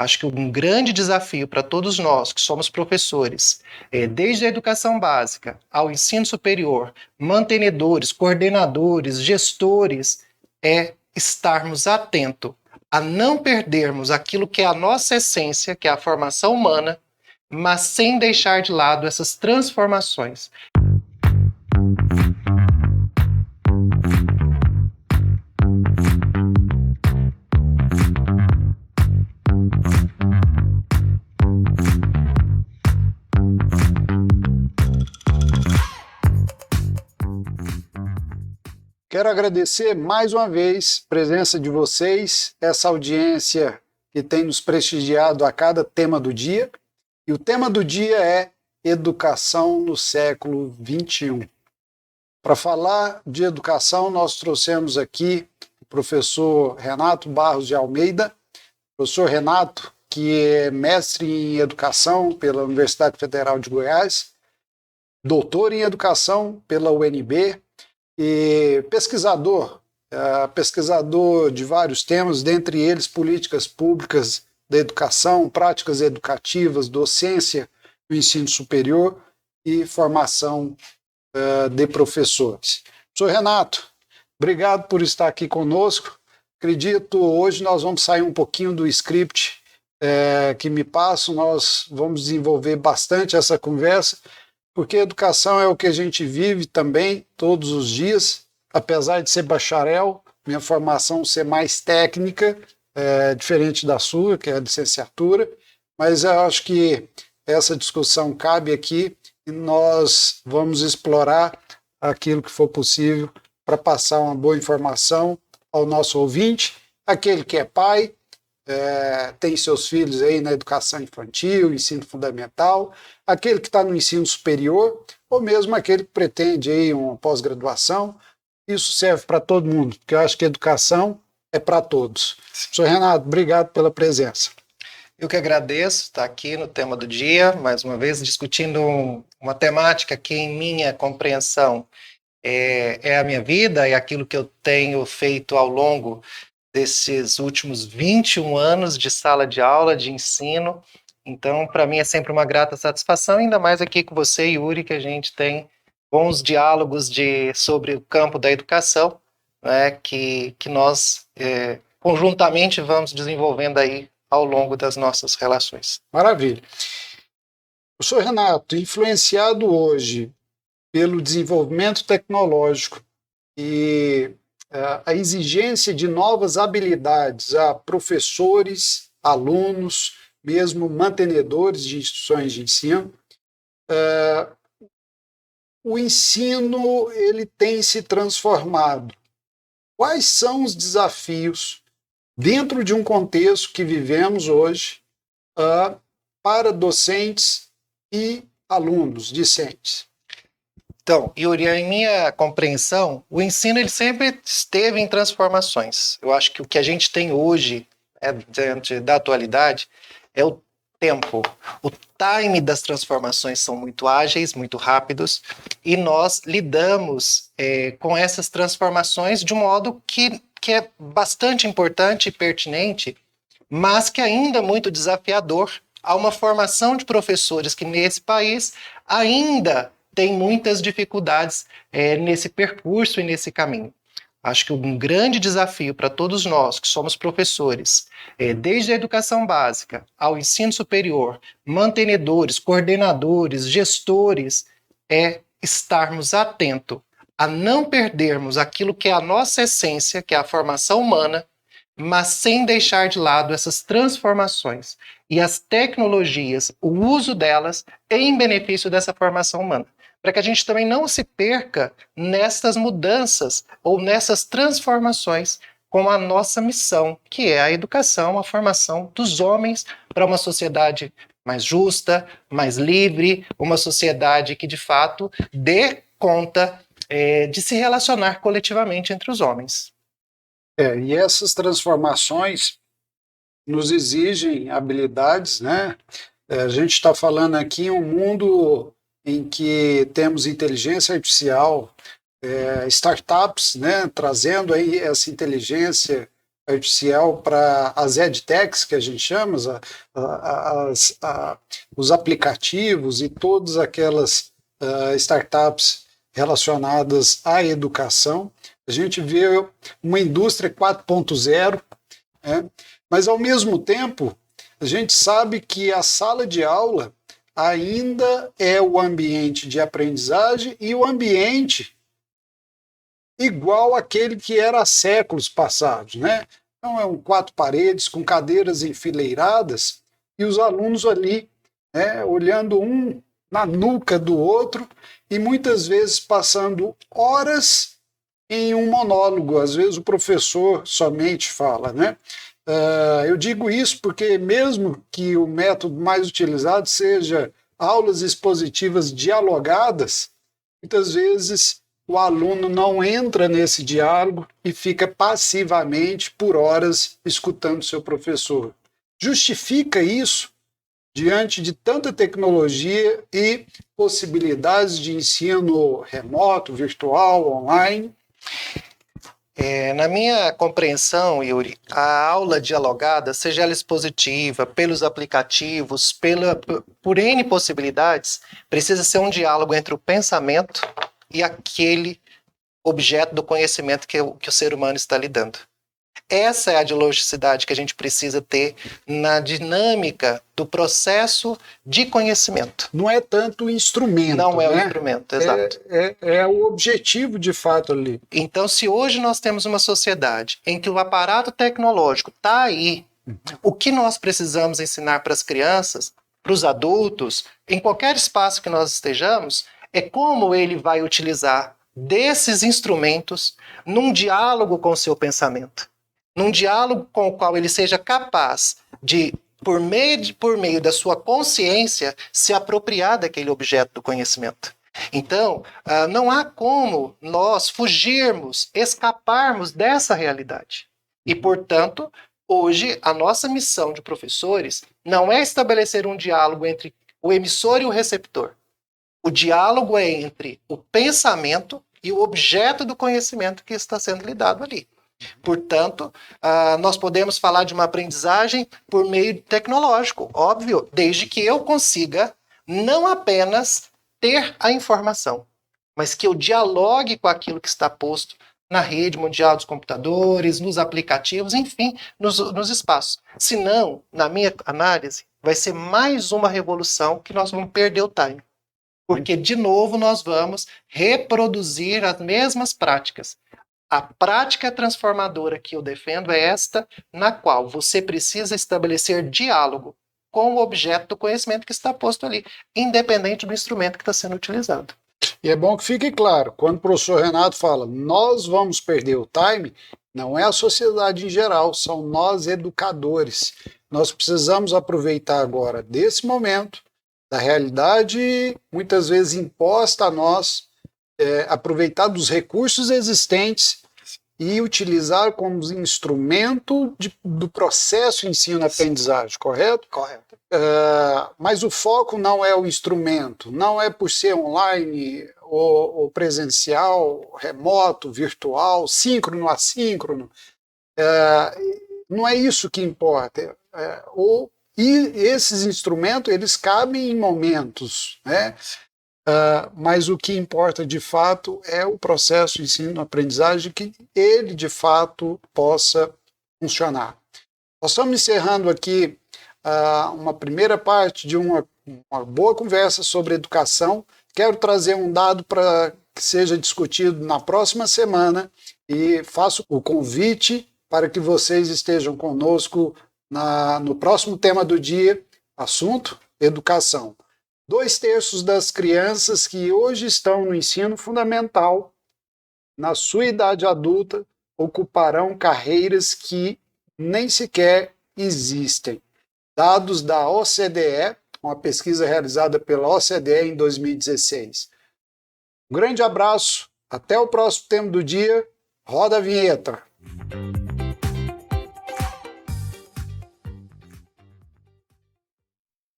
Acho que um grande desafio para todos nós que somos professores, desde a educação básica ao ensino superior, mantenedores, coordenadores, gestores, é estarmos atentos a não perdermos aquilo que é a nossa essência, que é a formação humana, mas sem deixar de lado essas transformações. Quero agradecer mais uma vez a presença de vocês, essa audiência que tem nos prestigiado a cada tema do dia. E o tema do dia é Educação no século XXI. Para falar de educação, nós trouxemos aqui o professor Renato Barros de Almeida. Professor Renato, que é mestre em educação pela Universidade Federal de Goiás, doutor em educação pela UNB, e pesquisador de vários temas, dentre eles políticas públicas da educação, práticas educativas, docência do ensino superior e formação de professores. Professor Renato, obrigado por estar aqui conosco. Acredito, hoje nós vamos sair um pouquinho do script que me passam, nós vamos desenvolver bastante essa conversa, porque educação é o que a gente vive também todos os dias, apesar de ser bacharel, minha formação ser mais técnica, diferente da sua, que é a licenciatura, mas eu acho que essa discussão cabe aqui e nós vamos explorar aquilo que for possível para passar uma boa informação ao nosso ouvinte, aquele que é pai, tem seus filhos aí na educação infantil, ensino fundamental, aquele que está no ensino superior, ou mesmo aquele que pretende aí uma pós-graduação. Isso serve para todo mundo, porque eu acho que educação é para todos. Professor Renato, obrigado pela presença. Eu que agradeço estar aqui no tema do dia, mais uma vez discutindo uma temática que em minha compreensão é a minha vida, é aquilo que eu tenho feito ao longo desses últimos 21 anos de sala de aula, de ensino. Então, para mim é sempre uma grata satisfação, ainda mais aqui com você, Yuri, que a gente tem bons diálogos sobre o campo da educação, né, que nós conjuntamente vamos desenvolvendo aí ao longo das nossas relações. Maravilha. Professor Renato, influenciado hoje pelo desenvolvimento tecnológico e a exigência de novas habilidades a professores, alunos, mesmo mantenedores de instituições de ensino, o ensino ele tem se transformado. Quais são os desafios dentro de um contexto que vivemos hoje para docentes e alunos, discentes? Então, Yuri, em minha compreensão, o ensino ele sempre esteve em transformações. Eu acho que o que a gente tem hoje, diante da atualidade, é o tempo. O time das transformações são muito ágeis, muito rápidos, e nós lidamos com essas transformações de um modo que é bastante importante e pertinente, mas que ainda é muito desafiador a uma formação de professores que nesse país ainda tem muitas dificuldades nesse percurso e nesse caminho. Acho que um grande desafio para todos nós que somos professores, desde a educação básica ao ensino superior, mantenedores, coordenadores, gestores, é estarmos atentos a não perdermos aquilo que é a nossa essência, que é a formação humana, mas sem deixar de lado essas transformações e as tecnologias, o uso delas em benefício dessa formação humana, para que a gente também não se perca nessas mudanças ou nessas transformações com a nossa missão, que é a educação, a formação dos homens para uma sociedade mais justa, mais livre, uma sociedade que de fato dê conta de se relacionar coletivamente entre os homens. E essas transformações nos exigem habilidades, né? A gente está falando aqui em um mundo em que temos inteligência artificial, startups, né, trazendo aí essa inteligência artificial para as edtechs, que a gente chama, os aplicativos e todas aquelas startups relacionadas à educação. A gente vê uma indústria 4.0, né? Mas, ao mesmo tempo, a gente sabe que a sala de aula ainda é o ambiente de aprendizagem e o ambiente igual àquele que era há séculos passados, né? Então, é 4 paredes com cadeiras enfileiradas e os alunos ali, né, olhando um na nuca do outro e muitas vezes passando horas em um monólogo. Às vezes o professor somente fala, né? Eu digo isso porque mesmo que o método mais utilizado seja aulas expositivas dialogadas, muitas vezes o aluno não entra nesse diálogo e fica passivamente por horas escutando seu professor. Justifica isso diante de tanta tecnologia e possibilidades de ensino remoto, virtual, online? Na minha compreensão, Yuri, a aula dialogada, seja ela expositiva, pelos aplicativos, por N possibilidades, precisa ser um diálogo entre o pensamento e aquele objeto do conhecimento que o ser humano está lidando. Essa é a dialogicidade que a gente precisa ter na dinâmica do processo de conhecimento. Não é tanto o instrumento. Não é né? o instrumento, exato. É o objetivo de fato ali. Então, se hoje nós temos uma sociedade em que o aparato tecnológico está aí, o que nós precisamos ensinar para as crianças, para os adultos, em qualquer espaço que nós estejamos, é como ele vai utilizar desses instrumentos num diálogo com o seu pensamento. Num diálogo com o qual ele seja capaz de, por meio da sua consciência, se apropriar daquele objeto do conhecimento. Então, não há como nós fugirmos, escaparmos dessa realidade. E, portanto, hoje, a nossa missão de professores não é estabelecer um diálogo entre o emissor e o receptor. O diálogo é entre o pensamento e o objeto do conhecimento que está sendo lidado ali. Portanto, nós podemos falar de uma aprendizagem por meio tecnológico, óbvio, desde que eu consiga não apenas ter a informação, mas que eu dialogue com aquilo que está posto na rede mundial dos computadores, nos aplicativos, enfim, nos espaços. Senão, na minha análise, vai ser mais uma revolução que nós vamos perder o time. Porque, de novo, nós vamos reproduzir as mesmas práticas. A prática transformadora que eu defendo é esta, na qual você precisa estabelecer diálogo com o objeto do conhecimento que está posto ali, independente do instrumento que está sendo utilizado. E é bom que fique claro, quando o professor Renato fala nós vamos perder o time, não é a sociedade em geral, são nós educadores. Nós precisamos aproveitar agora desse momento, da realidade muitas vezes imposta a nós, aproveitar dos recursos existentes e utilizar como instrumento do processo ensino-aprendizagem, correto? Correto. Mas o foco não é o instrumento, não é por ser online ou presencial, remoto, virtual, síncrono, assíncrono. Não é isso que importa. E esses instrumentos, eles cabem em momentos, né? Mas o que importa de fato é o processo de ensino-aprendizagem, que ele de fato possa funcionar. Nós estamos encerrando aqui uma primeira parte de uma boa conversa sobre educação. Quero trazer um dado para que seja discutido na próxima semana e faço o convite para que vocês estejam conosco no próximo tema do dia, assunto: educação. 2/3 das crianças que hoje estão no ensino fundamental, na sua idade adulta, ocuparão carreiras que nem sequer existem. Dados da OCDE, uma pesquisa realizada pela OCDE em 2016. Um grande abraço, até o próximo tema do dia. Roda a vinheta.